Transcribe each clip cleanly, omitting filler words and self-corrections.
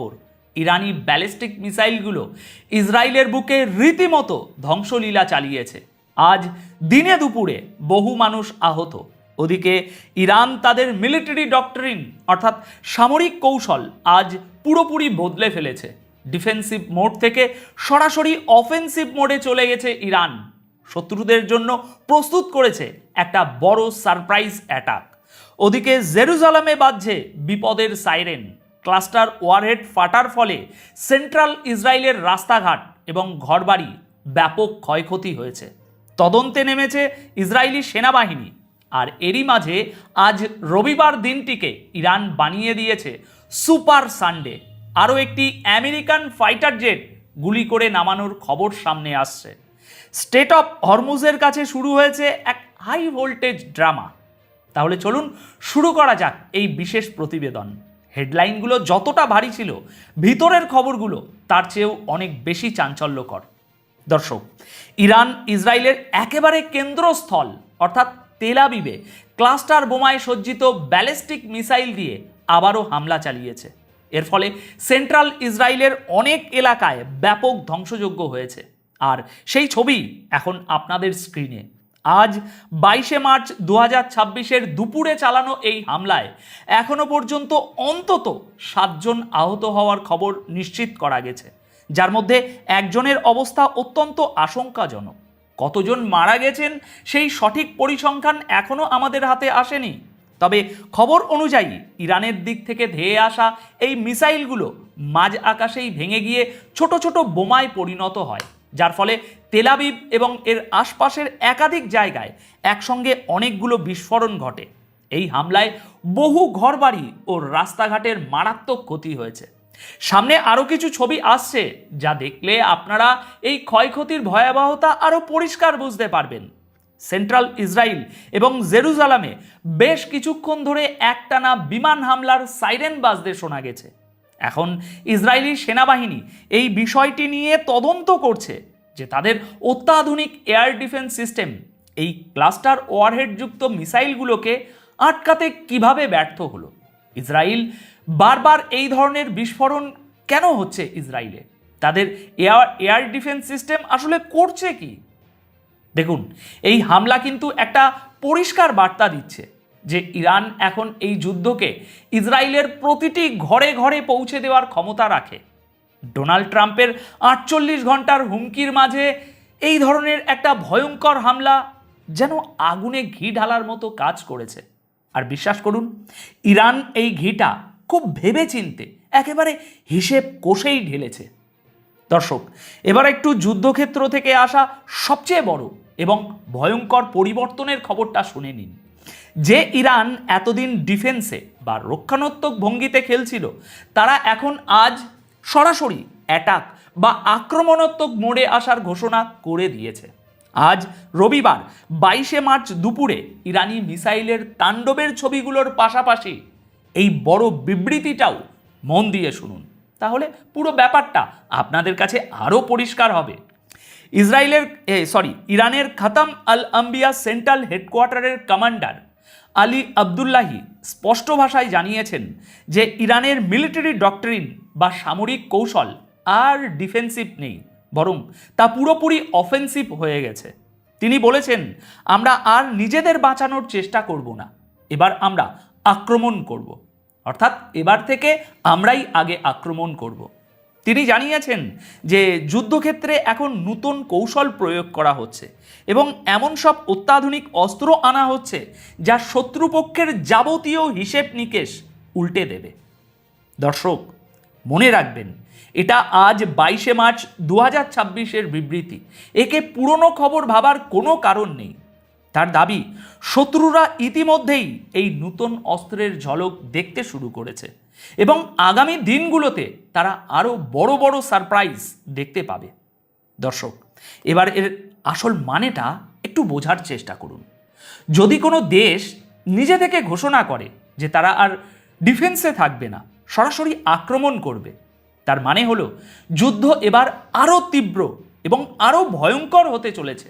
খবর, ইরানি ব্যালিস্টিক মিসাইলগুলো ইসরায়েলের বুকে রীতিমতো ধ্বংসলীলা চালিয়েছে। আজ দিনে দুপুরে বহু মানুষ আহত। ওদিকে ইরান তাদের মিলিটারি ডক্টরিন অর্থাৎ সামরিক কৌশল আজ পুরোপুরি বদলে ফেলেছে। ডিফেন্সিভ মোড থেকে সরাসরি অফেন্সিভ মোডে চলে গেছে ইরান। শত্রুদের জন্য প্রস্তুত করেছে একটা বড় সারপ্রাইজ অ্যাটাক। ওদিকে জেরুজালেমে বাজছে বিপদের সাইরেন। ক্লাস্টার ওয়ারহেড ফাটার ফলে সেন্ট্রাল ইসরায়েলের রাস্তাঘাট এবং ঘরবাড়ি ব্যাপক ক্ষয়ক্ষতি হয়েছে। তদন্তে নেমেছে ইসরায়েলি সেনাবাহিনী। আর এরই মাঝে আজ রবিবার দিনটিকে ইরান বানিয়ে দিয়েছে সুপার সানডে। আরও একটি আমেরিকান ফাইটার জেট গুলি করে নামানোর খবর সামনে আসছে। স্টেট অফ হরমুজের কাছে শুরু হয়েছে এক হাই ভোল্টেজ ড্রামা। তাহলে চলুন শুরু করা যাক এই বিশেষ প্রতিবেদন। হেডলাইনগুলো যতটা ভারী ছিল, ভিতরের খবরগুলো তার চেয়েও অনেক বেশি চাঞ্চল্যকর। দর্শক, ইরান ইসরায়েলের একেবারে কেন্দ্রস্থল অর্থাৎ তেল আবিবে ক্লাস্টার বোমায় সজ্জিত ব্যালিস্টিক মিসাইল দিয়ে আবারও হামলা চালিয়েছে। এর ফলে সেন্ট্রাল ইসরায়েলের অনেক এলাকায় ব্যাপক ধ্বংসযজ্ঞ হয়েছে। আর সেই ছবি এখন আপনাদের স্ক্রিনে। আজ 22শে মার্চ 2026 দুপুরে চালানো এই হামলায় এখনো পর্যন্ত অন্তত 7 জন আহত হওয়ার খবর নিশ্চিত করা গেছে, যার মধ্যে একজনের অবস্থা অত্যন্ত আশঙ্কাজনক। কতজন মারা গেছেন সেই সঠিক পরিসংখ্যান এখনো আমাদের হাতে আসেনি। তবে খবর অনুযায়ী ইরানের দিক থেকে ধেয়ে আসা এই মিসাইলগুলো মাঝ আকাশেই ভেঙে গিয়ে ছোট ছোট বোমায় পরিণত হয়, যার ফলে তেল আবিব এবং এর আশপাশের একাধিক জায়গায় একসঙ্গে অনেকগুলো বিস্ফোরণ ঘটে। এই হামলায় বহু ঘরবাড়ি ও রাস্তাঘাটের মারাত্মক ক্ষতি হয়েছে। সামনে আরও কিছু ছবি আসছে, যা দেখলে আপনারা এই ক্ষয়ক্ষতির ভয়াবহতা আরও পরিষ্কার বুঝতে পারবেন। সেন্ট্রাল ইসরায়েল এবং জেরুজালেমে বেশ কিছুক্ষণ ধরে একটানা বিমান হামলার সাইরেন বাজতে শোনা গেছে। এখন ইসরায়েলি সেনাবাহিনী এই বিষয়টি নিয়ে তদন্ত করছে যে তাদের অত্যাধুনিক এয়ার ডিফেন্স সিস্টেম এই ক্লাস্টার ওয়ারহেডযুক্ত মিসাইলগুলোকে আটকাতে কিভাবে ব্যর্থ হলো। ইসরায়েল বারবার এই ধরনের বিস্ফোরণ কেন হচ্ছে ইসরায়েলে? তাদের এয়ার ডিফেন্স সিস্টেম আসলে করছে কি? দেখুন, এই হামলা কিন্তু একটা পরিষ্কার বার্তা দিচ্ছে যে ইরান এখন এই যুদ্ধকে ইসরায়েলের প্রতিটি ঘরে ঘরে পৌঁছে দেওয়ার ক্ষমতা রাখে। ডোনাল্ড ট্রাম্পের 48 ঘন্টার হুমকির মাঝে এই ধরনের একটা ভয়ঙ্কর হামলা যেন আগুনে ঘি ঢালার মতো কাজ করেছে। আর বিশ্বাস করুন, ইরান এই ঘিটা খুব ভেবেচিন্তে একেবারে হিসেব কষেই ঢেলেছে। দর্শক, এবার একটু যুদ্ধক্ষেত্র থেকে আসা সবচেয়ে বড় এবং ভয়ঙ্কর পরিবর্তনের খবরটা শুনে নিন। যে ইরান এতদিন ডিফেন্সে বা রক্ষণাত্মক ভঙ্গিতে খেলছিল, তারা এখন আজ সরাসরি অ্যাটাক বা আক্রমণাত্মক মোডে আসার ঘোষণা করে দিয়েছে। আজ রবিবার 22শে মার্চ দুপুরে ইরানি মিসাইলের তাণ্ডবের ছবিগুলোর পাশাপাশি এই বড় বিবৃতিটাও মন দিয়ে শুনুন, তাহলে পুরো ব্যাপারটা আপনাদের কাছে আরও পরিষ্কার হবে। ইরানের খাতাম আল আম্বিয়া সেন্ট্রাল হেডকোয়ার্টারের কমান্ডার আলী আবদুল্লাহি স্পষ্ট ভাষায় জানিয়েছেন যে ইরানের মিলিটারি ডক্টরিন বা সামরিক কৌশল আর ডিফেন্সিভ নেই, বরং তা পুরোপুরি অফেন্সিভ হয়ে গেছে। তিনি বলেছেন, আমরা আর নিজেদের বাঁচানোর চেষ্টা করব না, এবার আমরা আক্রমণ করব। অর্থাৎ এবার থেকে আমরাই আগে আক্রমণ করব। তিনি জানিয়েছেন যে যুদ্ধক্ষেত্রে এখন নতুন কৌশল প্রয়োগ করা হচ্ছে এবং এমন সব অত্যাধুনিক অস্ত্র আনা হচ্ছে যা শত্রুপক্ষের যাবতীয় হিসেব নিকেশ উল্টে দেবে। দর্শক, মনে রাখবেন, এটা আজ 22শে মার্চ 2026 বিবৃতি। একে পুরনো খবর ভাবার কোনো কারণ নেই। তার দাবি, শত্রুরা ইতিমধ্যেই এই নতুন অস্ত্রের ঝলক দেখতে শুরু করেছে এবং আগামী দিনগুলোতে তারা আরও বড় বড় সারপ্রাইজ দেখতে পাবে। দর্শক, এবার এর আসল মানেটা একটু বোঝার চেষ্টা করুন। যদি কোনো দেশ নিজে থেকে ঘোষণা করে যে তারা আর ডিফেন্সে থাকবে না, সরাসরি আক্রমণ করবে, তার মানে হলো যুদ্ধ এবার আরও তীব্র এবং আরও ভয়ঙ্কর হতে চলেছে।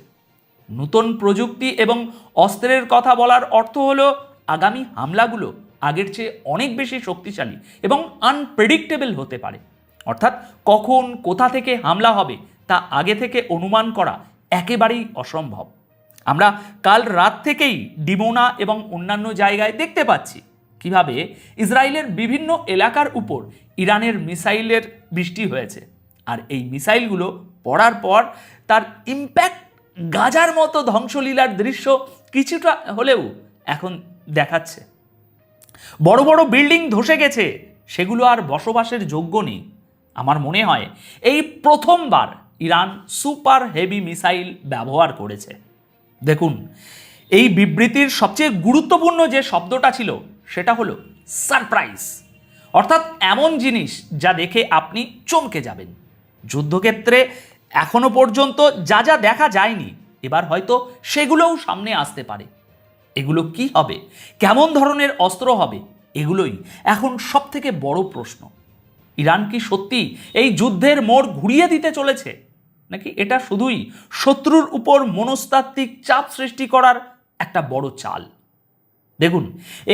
নতুন প্রযুক্তি এবং অস্ত্রের কথা বলার অর্থ হলো আগামী হামলাগুলো আগের চেয়ে অনেক বেশি শক্তিশালী এবং আনপ্রেডিক্টেবল হতে পারে। অর্থাৎ কখন কোথা থেকে হামলা হবে তা আগে থেকে অনুমান করা একেবারেই অসম্ভব। আমরা কাল রাত থেকেই ডিমোনা এবং অন্যান্য জায়গায় দেখতে পাচ্ছি কিভাবে ইসরায়েলের বিভিন্ন এলাকার উপর ইরানের মিসাইলের বৃষ্টি হয়েছে। আর এই মিসাইলগুলো পড়ার পর তার ইম্প্যাক্ট গাজার মতো ধ্বংসলীলার দৃশ্য কিছুটা হলেও এখন দেখাচ্ছে। বড় বড় বিল্ডিং ধসে গেছে, সেগুলো আর বসবাসের যোগ্য নেই। আমার মনে হয় এই প্রথমবার ইরান সুপার হেভি মিসাইল ব্যবহার করেছে। দেখুন, এই বিবৃতির সবচেয়ে গুরুত্বপূর্ণ যে শব্দটা ছিল সেটা হলো সারপ্রাইজ, অর্থাৎ এমন জিনিস যা দেখে আপনি চমকে যাবেন। যুদ্ধক্ষেত্রে এখনো পর্যন্ত যা যা দেখা যায়নি, এবার হয়তো সেগুলোও সামনে আসতে পারে। এগুলো কি হবে, কেমন ধরনের অস্ত্র হবে, এগুলোই এখন সব থেকে বড় প্রশ্ন। ইরান কি সত্যি এই যুদ্ধের মোড় ঘুরিয়ে দিতে চলেছে, নাকি এটা শুধুই শত্রুর উপর মনস্তাত্ত্বিক চাপ সৃষ্টি করার একটা বড় চাল? দেখুন,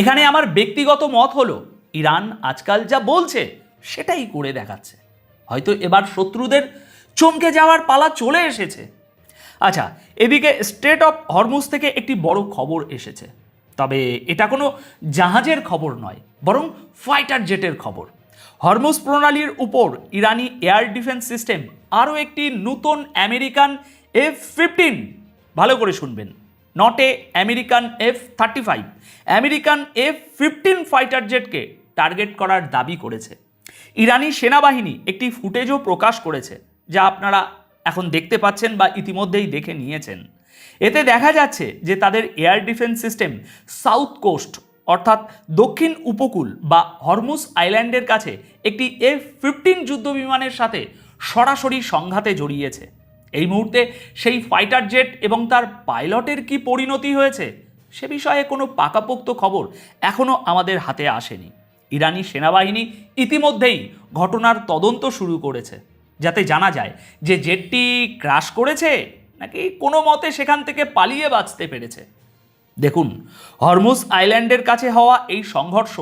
এখানে আমার ব্যক্তিগত মত হলো ইরান আজকাল যা বলছে সেটাই করে দেখাচ্ছে। হয়তো এবার শত্রুদের চমকে যাওয়ার পালা চলে এসেছে। আচ্ছা, এদিকে স্ট্রেট অফ হরমুজ থেকে একটি বড় খবর এসেছে, তবে এটা কোনো জাহাজের খবর নয়, বরং ফাইটার জেটের খবর। হরমুজ প্রণালীর উপর ইরানি এয়ার ডিফেন্স সিস্টেম আরও একটি নতুন আমেরিকান F-15, ভালো করে শুনবেন, not a American F-35, American F-15 fighter জেটকে টার্গেট করার দাবি করেছে। ইরানি সেনাবাহিনী একটি ফুটেজও প্রকাশ করেছে, যা আপনারা এখন দেখতে পাচ্ছেন বা ইতিমধ্যেই দেখে নিয়েছেন। এতে দেখা যাচ্ছে যে তাদের air defence system south coast অর্থাৎ দক্ষিণ উপকূল বা হরমুজ আইল্যান্ডের কাছে একটি F-15 যুদ্ধ বিমানের সাথে সরাসরি সংঘাতে জড়িয়েছে। এই মুহূর্তে সেই ফাইটার জেট এবং তার পাইলটের কি পরিণতি হয়েছে সে বিষয়ে কোনো পাকাপোক্ত খবর এখনও আমাদের হাতে আসেনি। ইরানি সেনাবাহিনী ইতিমধ্যেই ঘটনার তদন্ত শুরু করেছে, যাতে জানা যায় যে জেটটি ক্র্যাশ করেছে নাকি কোনো মতে সেখান থেকে পালিয়ে বাঁচতে পেরেছে। দেখুন, হরমুজ আইল্যান্ডের কাছে হওয়া এই সংঘর্ষ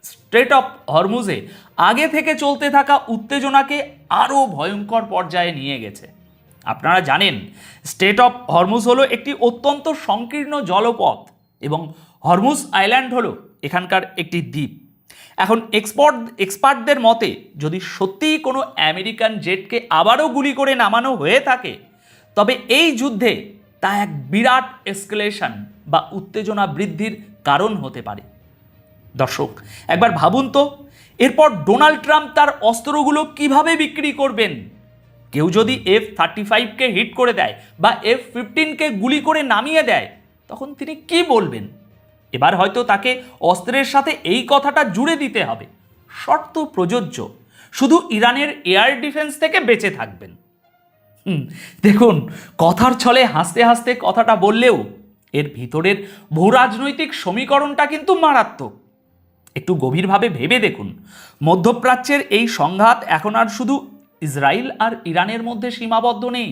স্ট্রেট অফ হরমুজে আগে থেকে চলতে থাকা উত্তেজনাকে আরও ভয়ঙ্কর পর্যায়ে নিয়ে গেছে। আপনারা জানেন, স্ট্রেট অফ হরমুজ হলো একটি অত্যন্ত সংকীর্ণ জলপথ এবং হরমুজ আইল্যান্ড হলো এখানকার একটি দ্বীপ। এখন এক্সপার্টদের মতে যদি সত্যিই কোনো আমেরিকান জেটকে আবারও গুলি করে নামানো হয়ে থাকে, তবে এই যুদ্ধে তা এক বিরাট এসকেলেশন বা উত্তেজনা বৃদ্ধির কারণ হতে পারে। দর্শক, একবার ভাবুন তো, এরপর ডোনাল্ড ট্রাম্প তার অস্ত্রগুলো কিভাবে বিক্রি করবেন? কেউ যদি F-35কে হিট করে দেয় বা F-15কে গুলি করে নামিয়ে দেয়, তখন তিনি কি বলবেন? এবার হয়তো তাকে অস্ত্রের সাথে এই কথাটা জুড়ে দিতে হবে, শর্ত প্রযোজ্য, শুধু ইরানের এয়ার ডিফেন্স থেকে বেঁচে থাকবেন। দেখুন, কথার ছলে হাসতে হাসতে কথাটা বললেও এর ভিতরের ভূরাজনৈতিক সমীকরণটা কিন্তু মারাত্মক। একটু গভীরভাবে ভেবে দেখুন, মধ্যপ্রাচ্যের এই সংঘাত এখন আর শুধু ইসরায়েল আর ইরানের মধ্যে সীমাবদ্ধ নেই।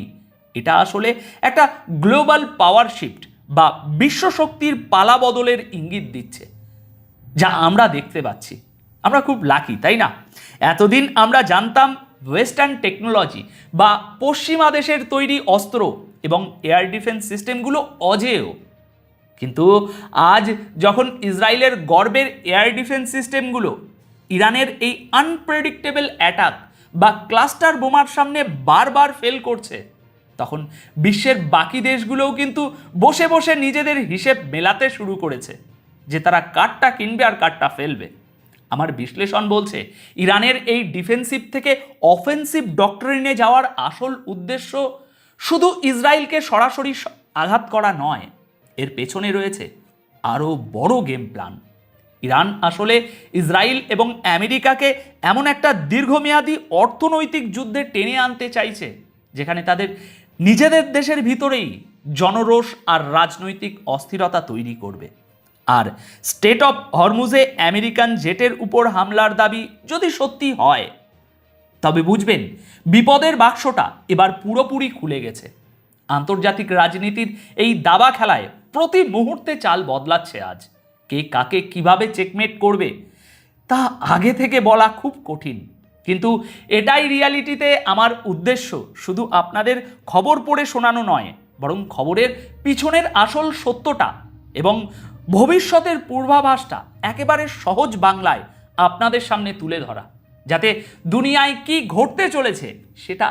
এটা আসলে একটা গ্লোবাল পাওয়ার শিফট বা বিশ্বশক্তির পালা বদলের ইঙ্গিত দিচ্ছে, যা আমরা দেখতে পাচ্ছি। আমরা খুব লাকি, তাই না? এতদিন আমরা জানতাম ওয়েস্টার্ন টেকনোলজি বা পশ্চিমা দেশের তৈরি অস্ত্র এবং এয়ার ডিফেন্স সিস্টেমগুলো অজেয়, কিন্তু আজ যখন ইসরায়েলের গর্বের এয়ার ডিফেন্স সিস্টেমগুলো ইরানের এই আনপ্রেডিক্টেবল অ্যাটাক বা ক্লাস্টার বোমার সামনে বারবার ফেল করছে, তখন বিশ্বের বাকি দেশগুলোও কিন্তু বসে বসে নিজেদের হিসেব মেলাতে শুরু করেছে যে তারা কারটা কিনবে আর কারটা ফেলবে। আমার বিশ্লেষণ বলছে, ইরানের এই ডিফেন্সিভ থেকে অফেন্সিভ ডক্ট্রিনে যাওয়ার আসল উদ্দেশ্য শুধু ইসরায়েলকে সরাসরি আঘাত করা নয়, এর পেছনে রয়েছে আরও বড় গেম প্ল্যান। ইরান আসলে ইসরায়েল এবং আমেরিকাকে এমন একটা দীর্ঘমেয়াদী অর্থনৈতিক যুদ্ধে টেনে আনতে চাইছে, যেখানে তাদের নিজেদের দেশের ভিতরেই জনরোষ আর রাজনৈতিক অস্থিরতা তৈরি করবে। আর স্ট্রেট অফ হরমুজে আমেরিকান জেটের উপর হামলার দাবি যদি সত্যি হয়, তবে বুঝবেন বিপদের বাক্সটা এবার পুরোপুরি খুলে গেছে। আন্তর্জাতিক রাজনীতির এই দাবা খেলায় প্রতি মুহূর্তে চাল বদলাচ্ছে আজ। কে কাকে কিভাবে চেকমেট করবে তা আগে থেকে বলা খুব কঠিন। কিন্তু এটাই রিয়ালিটিতে আমার উদ্দেশ্য শুধু আপনাদের খবর পড়ে শোনানো নয়, বরং খবরের পিছনের আসল সত্যটা এবং ভবিষ্যতের পূর্বাভাসটা একেবারে সহজ বাংলায় আপনাদের সামনে তুলে ধরা, যাতে দুনিয়ায় কি ঘটতে চলেছে সেটা